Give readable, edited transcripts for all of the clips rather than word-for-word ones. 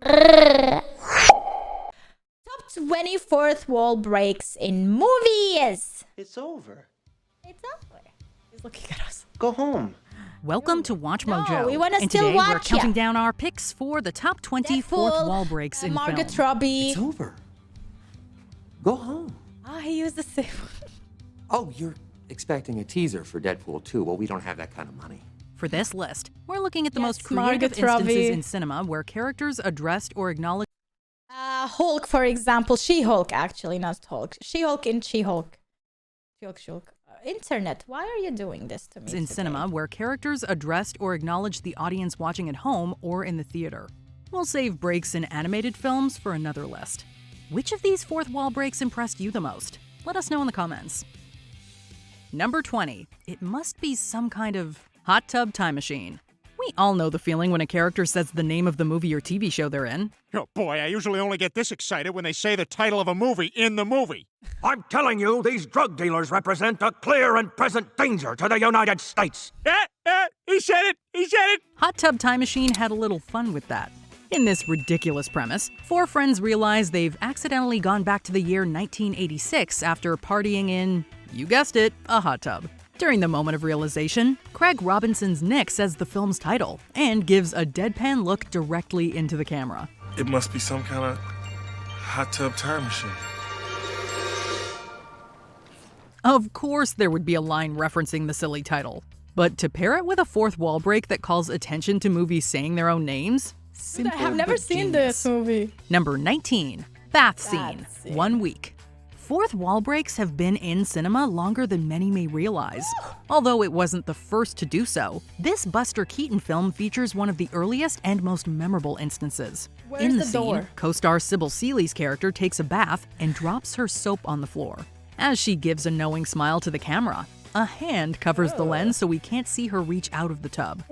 Top 20 fourth wall breaks in movies. It's over. It's over. He's looking at us. Go home. Welcome to Watch Mojo. No, we want to and still today watch we're counting ya. down our picks for the top 20 Deadpool, fourth wall breaks in Margot film. Robbie. It's over. Go home. Oh, he used the same one. Oh, you're expecting a teaser for Deadpool 2. Well, we don't have that kind of money. For this list, we're looking at the Yes, most creative Margot Robbie. instances in cinema where characters addressed or acknowledged Hulk, for example. She-Hulk, actually, not Hulk. She-Hulk in She-Hulk. She-Hulk. Internet, why are you doing this to me in today? cinema where characters addressed or acknowledged the audience watching at home or in the theater. We'll save breaks in animated films for another list. Which of these fourth wall breaks impressed you the most? Let us know in the comments. Number 20. It must be some kind of hot tub time machine. We all know the feeling when a character says the name of the movie or TV show they're in. Oh boy, I usually only get this excited when they say the title of a movie in the movie. I'm telling you, these drug dealers represent a clear and present danger to the United States. He said it! He said it! Hot Tub Time Machine had a little fun with that. In this ridiculous premise, four friends realize they've accidentally gone back to the year 1986 after partying in, you guessed it, a hot tub. During the moment of realization, Craig Robinson's Nick says the film's title and gives a deadpan look directly into the camera. It must be some kind of hot tub time machine. Of course there would be a line referencing the silly title, but to pair it with a fourth wall break that calls attention to movies saying their own names? Simple I have never but seen genius. this movie. Number 19. Bath scene. 1 week. Fourth wall breaks have been in cinema longer than many may realize. Although it wasn't the first to do so, this Buster Keaton film features one of the earliest and most memorable instances. Where's in the the scene, door? co-star Sybil Seeley's character takes a bath and drops her soap on the floor. As she gives a knowing smile to the camera, a hand covers the lens so we can't see her reach out of the tub.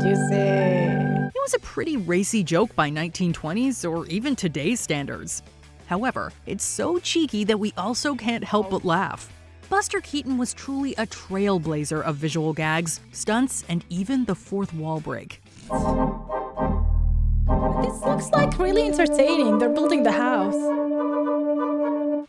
Juicy. It was a pretty racy joke by 1920s or even today's standards. However, it's so cheeky that we also can't help but laugh. Buster Keaton was truly a trailblazer of visual gags, stunts, and even the fourth wall break. This looks like really entertaining. They're building the house.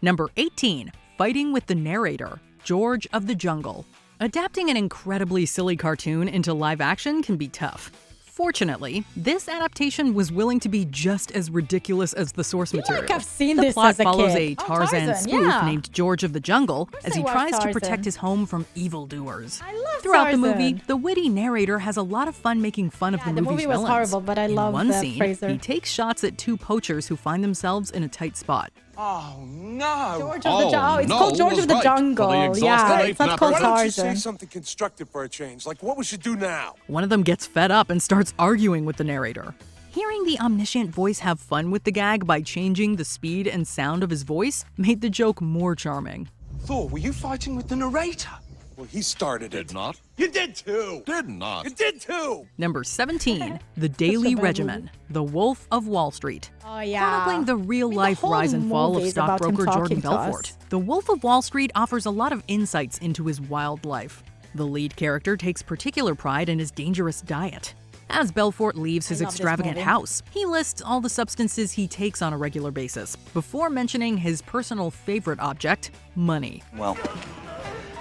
Number 18. Fighting with the Narrator, George of the Jungle. Adapting an incredibly silly cartoon into live action can be tough. Fortunately, this adaptation was willing to be just as ridiculous as the source material. Like I've seen the this plot as a follows kid. a Tarzan spoof yeah. named George of the Jungle as I he watched tries to Tarzan. protect his home from evildoers. I love Throughout the Tarzan. movie, the witty narrator has a lot of fun making fun of Yeah, the the movie's movie was villains. horrible, but I In love one the scene, Fraser. he takes shots at two poachers who find themselves in a tight spot. Oh no! George of the Jungle. It's called George of the Jungle. Yeah, it's not called Why don't you say Tarzan. something constructive for a change? Like what we should do now? One of them gets fed up and starts arguing with the narrator. Hearing the omniscient voice have fun with the gag by changing the speed and sound of his voice made the joke more charming. Thor, were you fighting with the narrator? Well, he started it. Did not. You did too. Did not. You did too. Number 17. The Daily bad Regimen, The Wolf of Wall Street. Oh, yeah. Chronicling the real-life whole rise and fall of movie is about him stockbroker Jordan talking to Belfort. us. The Wolf of Wall Street offers a lot of insights into his wild life. The lead character takes particular pride in his dangerous diet. As Belfort leaves his love this extravagant movie. house, he lists all the substances he takes on a regular basis, before mentioning his personal favorite object, money. Well,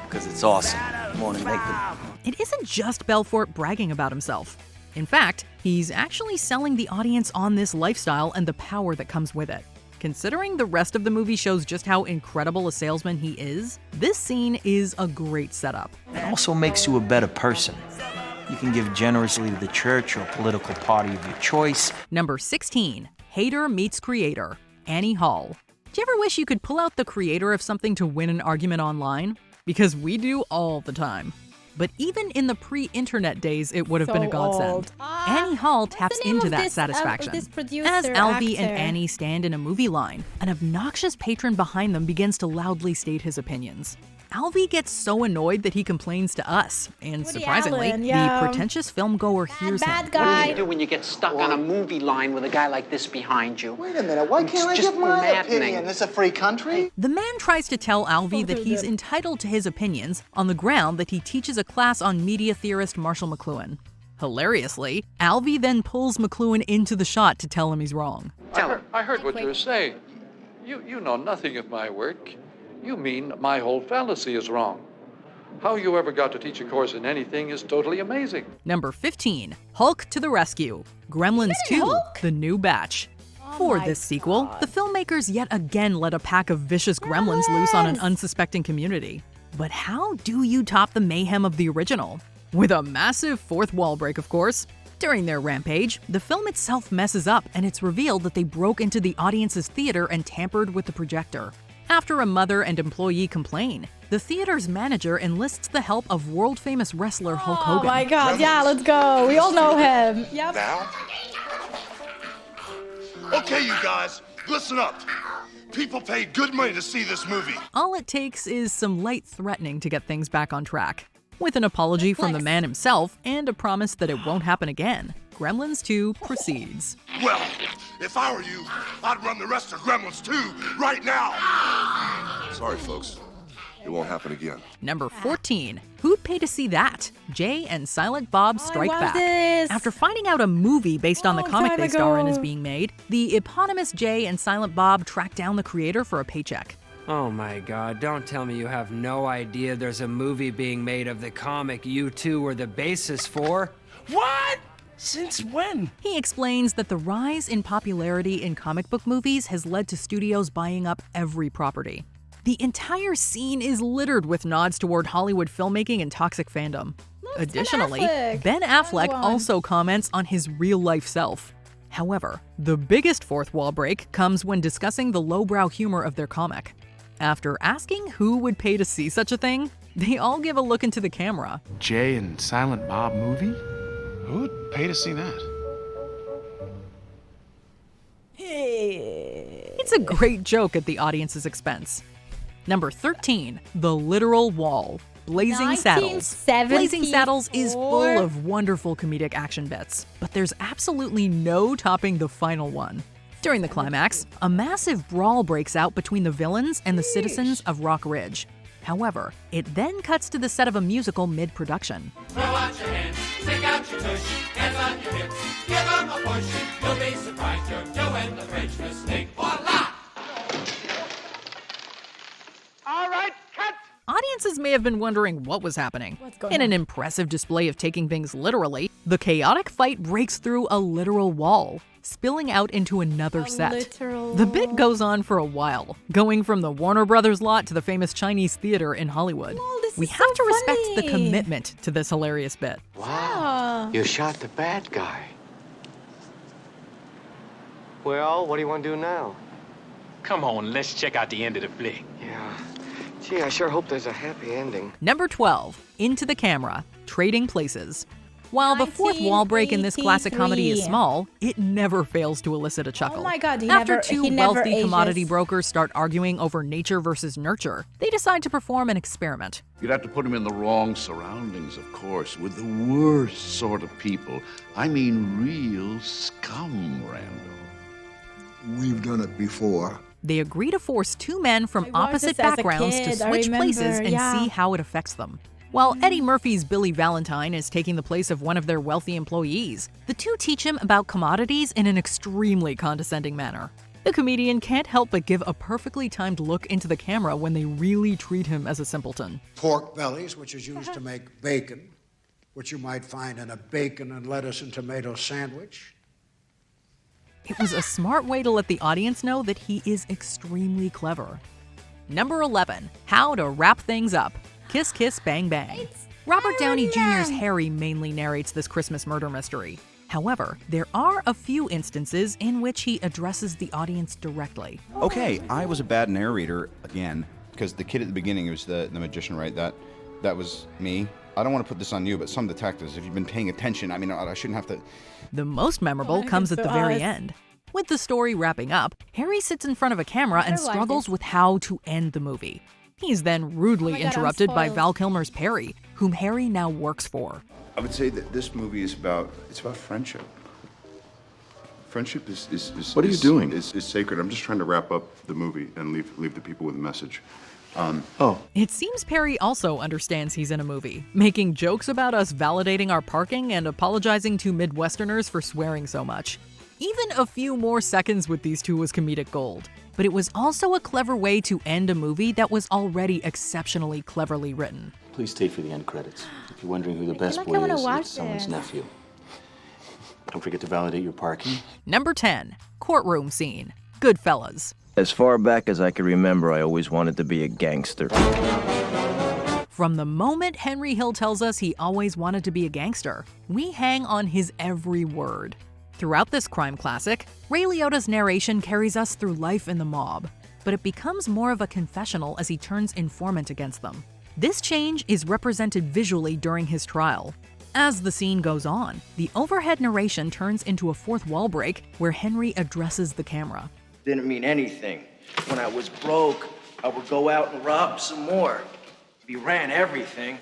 because it's awesome. Want to make them. It isn't just Belfort bragging about himself. In fact, he's actually selling the audience on this lifestyle and the power that comes with it. Considering the rest of the movie shows just how incredible a salesman he is, this scene is a great setup. It also makes you a better person. You can give generously to the church or political party of your choice. Number 16. Hater meets creator, Annie Hall. Do you ever wish you could pull out the creator of something to win an argument online? Because we do all the time. But even in the pre-internet days, it would have been a godsend. Annie Hall taps the name into of that this, satisfaction. this producer, As Alvy and actor? Annie stand in a movie line, an obnoxious patron behind them begins to loudly state his opinions. Alvy gets so annoyed that he complains to us, and Woody surprisingly, Allen, yeah. the pretentious filmgoer hears Bad him. guy. What do you do when you get stuck on a movie line with a guy like this behind you? Wait a minute, why can't I It's just give my maddening. opinion? This is a free country? The man tries to tell Alvy that he's entitled to his opinions on the ground that he teaches a class on media theorist Marshall McLuhan. Hilariously, Alvy then pulls McLuhan into the shot to tell him he's wrong. I heard what you were saying. You know nothing of my work. You mean my whole fallacy is wrong. How you ever got to teach a course in anything is totally amazing. Number 15, Hulk to the Rescue, Gremlins 2, Hulk? The New Batch. For my this sequel, the filmmakers yet again let a pack of vicious gremlins loose on an unsuspecting community. But how do you top the mayhem of the original? With a massive fourth wall break, of course. During their rampage, the film itself messes up and it's revealed that they broke into the audience's theater and tampered with the projector. After a mother and employee complain, the theater's manager enlists the help of world-famous wrestler Hulk Hogan. Oh my god, yeah, let's go. We all know him. Yep. Now? Okay, you guys, listen up. People paid good money to see this movie. All it takes is some light threatening to get things back on track. With an apology from the man himself and a promise that it won't happen again, Gremlins 2 proceeds. Well, if I were you, I'd run the rest of Gremlins 2 right now. Sorry, folks. It won't happen again. Number 14. Who'd pay to see that? Jay and Silent Bob Strike Back. this. After finding out a movie based on the comic time they star in ago. is being made, the eponymous Jay and Silent Bob track down the creator for a paycheck. Oh my god, don't tell me you have no idea there's a movie being made of the comic you two were the basis for? What? Since when? He explains that the rise in popularity in comic book movies has led to studios buying up every property. The entire scene is littered with nods toward Hollywood filmmaking and toxic fandom. Additionally, Ben Affleck also comments on his real-life self. However, the biggest fourth wall break comes when discussing the lowbrow humor of their comic. After asking who would pay to see such a thing, they all give a look into the camera. Jay and Silent Bob movie? Who'd pay to see that? It's a great joke at the audience's expense. Number 13, The Literal Wall, Blazing Saddles. Blazing Saddles is full of wonderful comedic action bits, but there's absolutely no topping the final one. During the climax, a massive brawl breaks out between the villains and the citizens of Rock Ridge. However, it then cuts to the set of a musical mid-production. Throw out your hands, stick out your tush, hands on your hips, give them a push. You'll be surprised you're doing the bridge mistake. Voila! All right, cut! Audiences may have been wondering what was happening. In an impressive display of taking things literally, the chaotic fight breaks through a literal wall, spilling out into another set. The bit goes on for a while, going from the Warner Brothers lot to the famous Chinese theater in Hollywood. We have to respect the commitment to this hilarious bit. Wow. You shot the bad guy. Well, what do you want to do now? Come on, let's check out the end of the flick. Yeah. Gee, I sure hope there's a happy ending. Number 12, Into the Camera, Trading Places. While the fourth wall break in this classic comedy is small, it never fails to elicit a chuckle. Oh my god, After he two never wealthy ages. commodity brokers start arguing over nature versus nurture, they decide to perform an experiment. You'd have to put him in the wrong surroundings, of course, with the worst sort of people. I mean real scum, Randall. We've done it before. They agree to force two men from I watched opposite this as a backgrounds to kid, I switch remember, places and yeah. see how it affects them. While Eddie Murphy's Billy Valentine is taking the place of one of their wealthy employees, the two teach him about commodities in an extremely condescending manner. The comedian can't help but give a perfectly timed look into the camera when they really treat him as a simpleton. Pork bellies, which is used to make bacon, which you might find in a bacon and lettuce and tomato sandwich. It was a smart way to let the audience know that he is extremely clever. Number 11, How to Wrap Things Up. Kiss Kiss Bang Bang. Robert Downey Jr.'s Harry mainly narrates this Christmas murder mystery. However, there are a few instances in which he addresses the audience directly. Okay, I was a bad narrator again, because the kid at the beginning was the magician, right? That was me. I don't want to put this on you, but some detectives, if you've been paying attention, I mean, I shouldn't have to... The most memorable comes at the very end. With the story wrapping up, Harry sits in front of a camera and struggles with how to end the movie. He's then rudely Oh my God, I'm interrupted by spoiled. Val Kilmer's Perry, whom Harry now works for. I would say that this movie is about friendship. Friendship is What are you doing? Is sacred. I'm just trying to wrap up the movie and leave the people with a message. It seems Perry also understands he's in a movie, making jokes about us validating our parking and apologizing to Midwesterners for swearing so much. Even a few more seconds with these two was comedic gold. But it was also a clever way to end a movie that was already exceptionally cleverly written. Please stay for the end credits. If you're wondering who the I best feel like I boy wanna is, watch it's someone's this. nephew. Don't forget to validate your parking. Number 10. Courtroom Scene. Goodfellas. As far back as I can remember, I always wanted to be a gangster. From the moment Henry Hill tells us he always wanted to be a gangster, we hang on his every word. Throughout this crime classic, Ray Liotta's narration carries us through life in the mob, but it becomes more of a confessional as he turns informant against them. This change is represented visually during his trial. As the scene goes on, the overhead narration turns into a fourth wall break where Henry addresses the camera. Didn't mean anything. When I was broke, I would go out and rob some more. We ran everything.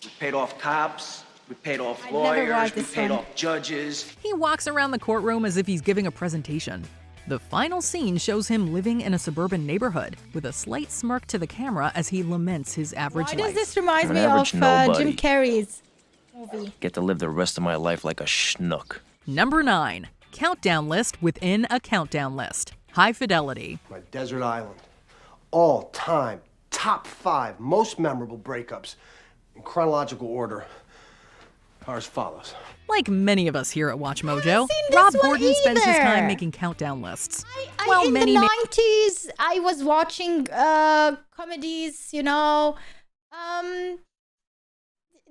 We paid off cops, we paid off never lawyers, watched we this paid one. off judges. He walks around the courtroom as if he's giving a presentation. The final scene shows him living in a suburban neighborhood with a slight smirk to the camera as he laments his average Why life. does this remind An me average of nobody. Jim Carrey's movie? Get to live the rest of my life like a schnook. Number 9. Countdown list within a countdown list. High Fidelity. My desert island. All time, top 5 most memorable breakups in chronological order are as follows. Like many of us here at Watch Mojo, this Rob one Gordon spends his either. time making countdown lists. In the 90s, I was watching comedies, you know.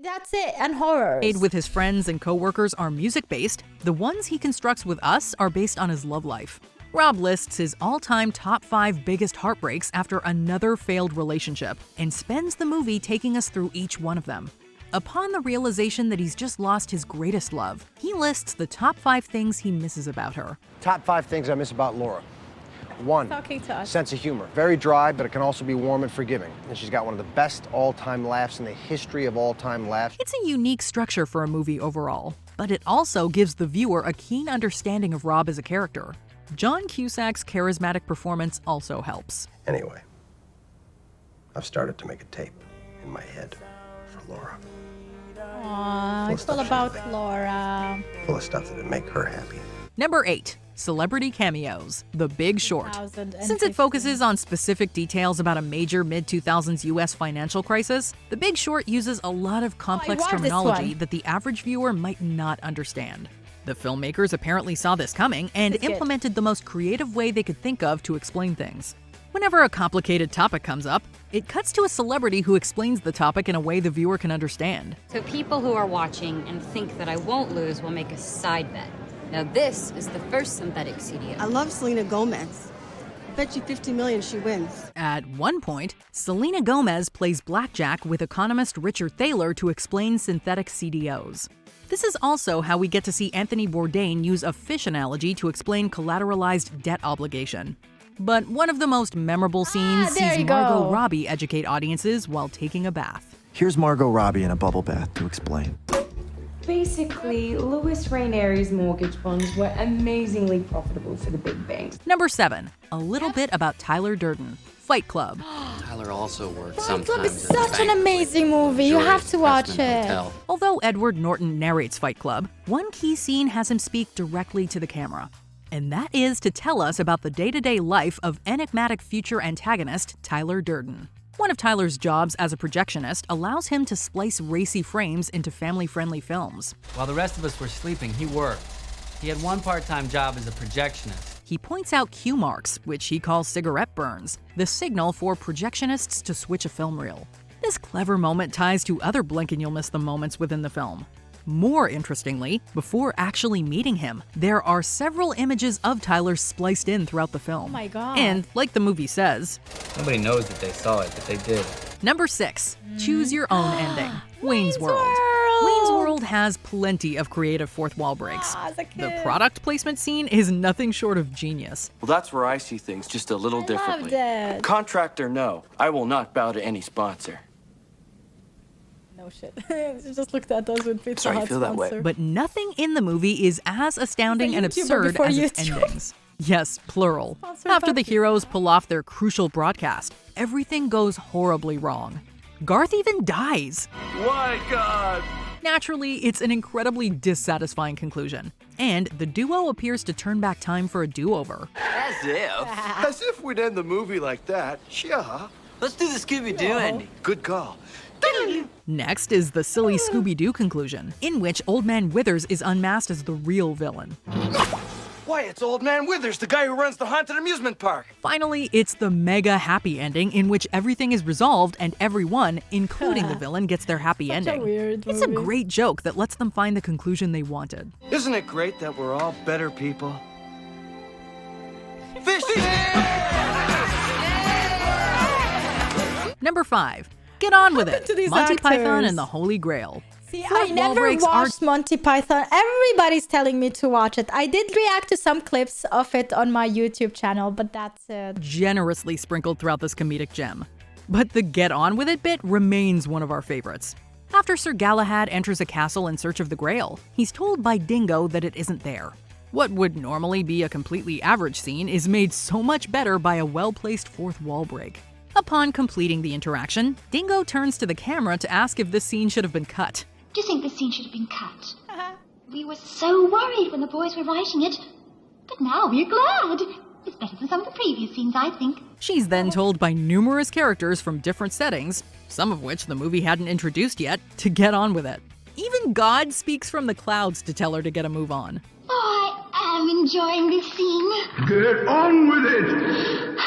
That's it, and horrors. Made with his friends and co-workers are music-based. The ones he constructs with us are based on his love life. Rob lists his all-time top 5 biggest heartbreaks after another failed relationship and spends the movie taking us through each one of them. Upon the realization that he's just lost his greatest love, he lists the top 5 things he misses about her. Top 5 things I miss about Laura. 1, Talking to us. sense of humor. Very dry, but it can also be warm and forgiving. And she's got one of the best all-time laughs in the history of all-time laughs. It's a unique structure for a movie overall, but it also gives the viewer a keen understanding of Rob as a character. John Cusack's charismatic performance also helps. Anyway, I've started to make a tape in my head for Laura. Aww, it's all about Laura. Full of stuff that'd make her happy. Number 8. Celebrity Cameos. The Big Short. 2015. Since it focuses on specific details about a major mid-2000s U.S. financial crisis, The Big Short uses a lot of complex watched this terminology one. that the average viewer might not understand. The filmmakers apparently saw this coming and It's good. implemented the most creative way they could think of to explain things. Whenever a complicated topic comes up, it cuts to a celebrity who explains the topic in a way the viewer can understand. So people who are watching and think that I won't lose will make a side bet. Now this is the first synthetic CDO. I love Selena Gomez. I bet you 50 million she wins. At one point, Selena Gomez plays blackjack with economist Richard Thaler to explain synthetic CDOs. This is also how we get to see Anthony Bourdain use a fish analogy to explain collateralized debt obligation. But one of the most memorable scenes there sees you Margot go. Robbie educate audiences while taking a bath. Here's Margot Robbie in a bubble bath to explain. Basically, Louis Rainieri's mortgage bonds were amazingly profitable for the big banks. Number 7. A little bit about Tyler Durden. Fight Club. Tyler also works Fight sometimes Club is at the such an bank. amazing movie. You have to watch Investment it. Hotel. Although Edward Norton narrates Fight Club, one key scene has him speak directly to the camera. And that is to tell us about the day-to-day life of enigmatic future antagonist Tyler Durden. One of Tyler's jobs as a projectionist allows him to splice racy frames into family-friendly films. While the rest of us were sleeping, he worked. He had one part-time job as a projectionist. He points out cue marks, which he calls cigarette burns, the signal for projectionists to switch a film reel. This clever moment ties to other blink and you'll miss them moments within the film. More interestingly, before actually meeting him, there are several images of Tyler spliced in throughout the film. Oh my God. And like the movie says, Nobody knows that they saw it, but they did. Number 6. Choose your own ending. Wayne's World. Wayne's World has plenty of creative fourth wall breaks. As a The kid. product placement scene is nothing short of genius. Well, that's where I see things just a little differently. Loved it. Contract or no, I will not bow to any sponsor. No shit. Just looked at us with Pizza Sorry, you Hut feel that way. sponsor. But nothing in the movie is as astounding and YouTuber absurd before as its YouTube. endings. Yes, plural. Sponsored After the by- heroes pull off their crucial broadcast, everything goes horribly wrong. Garth even dies. Why, God? Naturally, it's an incredibly dissatisfying conclusion, and the duo appears to turn back time for a do-over. As if. As if we'd end the movie like that. Yeah. Let's do the ScoobyDoo ending. Good call. Next is the silly ScoobyDoo conclusion, in which Old Man Withers is unmasked as the real villain. Why, it's Old Man Withers, the guy who runs the haunted amusement park. Finally, it's the mega happy ending in which everything is resolved and everyone, including the villain, gets their happy Such a ending. weird It's a movie. great joke that lets them find the conclusion they wanted. Isn't it great that we're all better people? Number 5. Get on with it. to these Monty Python actors? and the Holy Grail. See, Fourth I wall never breaks watched Monty Python. Everybody's telling me to watch it. I did react to some clips of it on my YouTube channel, but that's it. Generously sprinkled throughout this comedic gem. But the get on with it bit remains one of our favorites. After Sir Galahad enters a castle in search of the Grail, he's told by Dingo that it isn't there. What would normally be a completely average scene is made so much better by a well-placed fourth wall break. Upon completing the interaction, Dingo turns to the camera to ask if this scene should have been cut. Do you think the scene should have been cut? We were so worried when the boys were writing it, but now we're glad. It's better than some of the previous scenes, I think. She's then told by numerous characters from different settings, some of which the movie hadn't introduced yet, to get on with it. Even God speaks from the clouds to tell her to get a move on. Oh, I am enjoying this scene. Get on with it!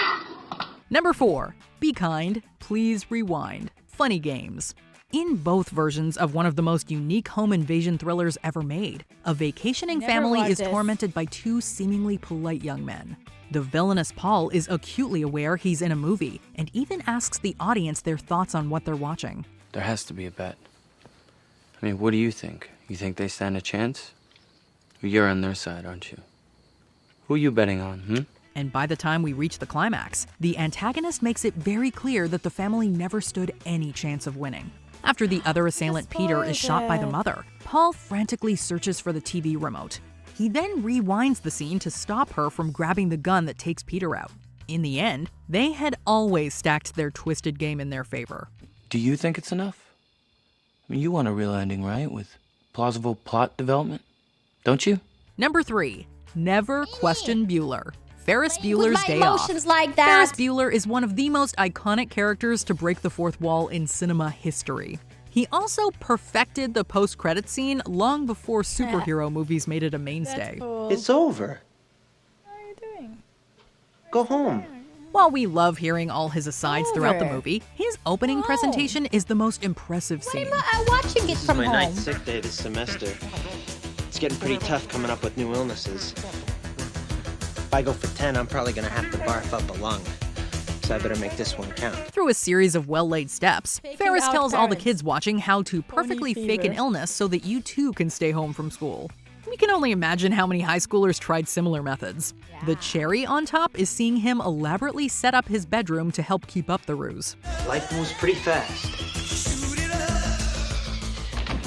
Number 4. Be kind, please rewind. Funny games. In both versions of one of the most unique home invasion thrillers ever made, a vacationing Never family watched is this. tormented by two seemingly polite young men. The villainous Paul is acutely aware he's in a movie and even asks the audience their thoughts on what they're watching. There has to be a bet. I mean, what do you think? You think they stand a chance? You're on their side, aren't you? Who are you betting on, And by the time we reach the climax, the antagonist makes it very clear that the family never stood any chance of winning. After the other assailant, Peter, is shot by the mother, Paul frantically searches for the TV remote. He then rewinds the scene to stop her from grabbing the gun that takes Peter out. In the end, they had always stacked their twisted game in their favor. Do you think it's enough? I mean, you want a real ending, right? With plausible plot development? Don't you? Number 3. Never question Bueller. Ferris Bueller's my Day Off. emotions like that. Ferris Bueller is one of the most iconic characters to break the fourth wall in cinema history. He also perfected the post-credits scene long before superhero movies made it a mainstay. It's over. What are you doing? Go home. While we love hearing all his asides throughout the Over. movie, his opening presentation is the most impressive scene. I'm watching it This is from my home. ninth sick day this semester. It's getting pretty tough coming up with new illnesses. If I go for 10, I'm probably gonna have to barf up a lung. So I better make this one count. Through a series of well-laid steps, Ferris out tells all the parents. kids watching how to perfectly fake an fever. illness so that you too can stay home from school. We can only imagine how many high schoolers tried similar methods. The cherry on top is seeing him elaborately set up his bedroom to help keep up the ruse. Life moves pretty fast.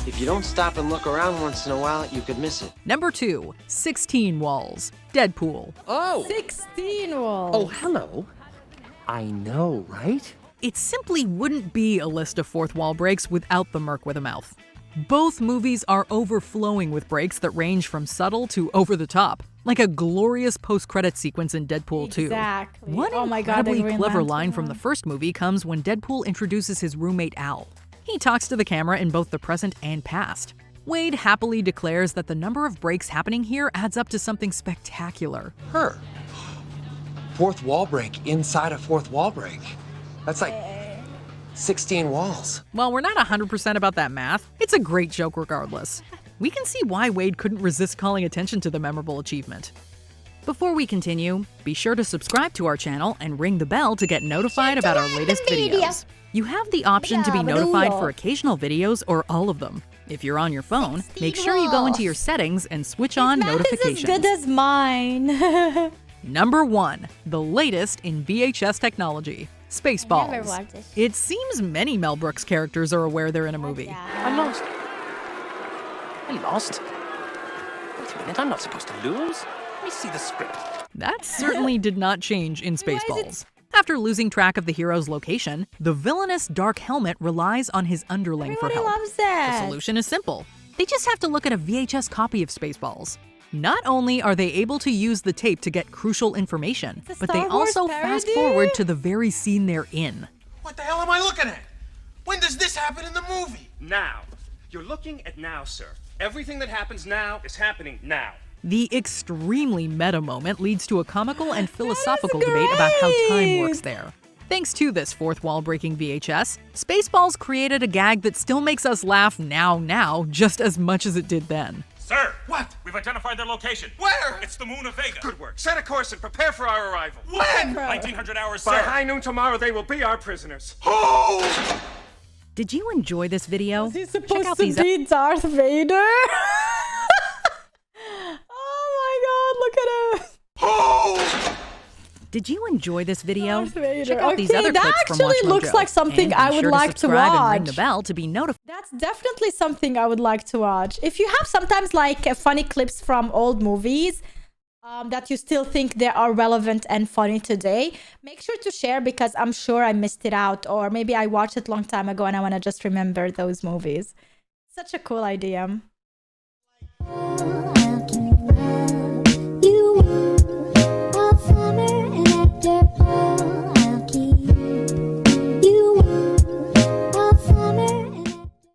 If you don't stop and look around once in a while, you could miss it. Number 2. 16 Walls. Deadpool. Oh! 16 walls. Oh, hello. I know, right? It simply wouldn't be a list of fourth wall breaks without the merc with a mouth. Both movies are overflowing with breaks that range from subtle to over the top, like a glorious post-credit sequence in Deadpool 2. Exactly. One Oh my God, the incredibly Green clever Lantern line from the first movie comes when Deadpool introduces his roommate Al. He talks to the camera in both the present and past. Wade happily declares that the number of breaks happening here adds up to something spectacular. Her. Fourth wall break inside a fourth wall break. That's like 16 walls. While we're not 100% about that math, it's a great joke regardless. We can see why Wade couldn't resist calling attention to the memorable achievement. Before we continue, be sure to subscribe to our channel and ring the bell to get notified about our latest videos. You have the option to be notified for occasional videos or all of them. If you're on your phone, make sure you go into your settings and switch on notifications. As good as mine. Number 1, the latest in VHS technology, Spaceballs. It seems many Mel Brooks characters are aware they're in a movie. I lost. I lost? Wait a minute, I'm not supposed to lose. Let me see the script. That certainly did not change in Spaceballs. After losing track of the hero's location, the villainous Dark Helmet relies on his underling for help. Loves that. The solution is simple. They just have to look at a VHS copy of Spaceballs. Not only are they able to use the tape to get crucial information, but they also fast forward to the very scene they're in. What the hell am I looking at? When does this happen in the movie? Now. You're looking at now, sir. Everything that happens now is happening now. The extremely meta moment leads to a comical and philosophical debate about how time works there. Thanks to this fourth wall breaking VHS, Spaceballs created a gag that still makes us laugh now just as much as it did then. Sir! What? We've identified their location. Where? It's the moon of Vega. Good work. Set a course and prepare for our arrival. When? 1900 hours, sir. By high noon tomorrow, they will be our prisoners. Oh! Did you enjoy this video? Was he supposed to be Darth Vader? Oh my god, look at him! Oh! Did you enjoy this video? Darth Vader. Check out these other that clips from Watch actually looks Mojo. like something And I be would sure like to subscribe watch. and ring the bell to be notified. That's definitely something I would like to watch. If you have sometimes like funny clips from old movies that you still think they are relevant and funny today, make sure to share because I'm sure I missed it out, or maybe I watched it a long time ago and I want to just remember those movies. Such a cool idea.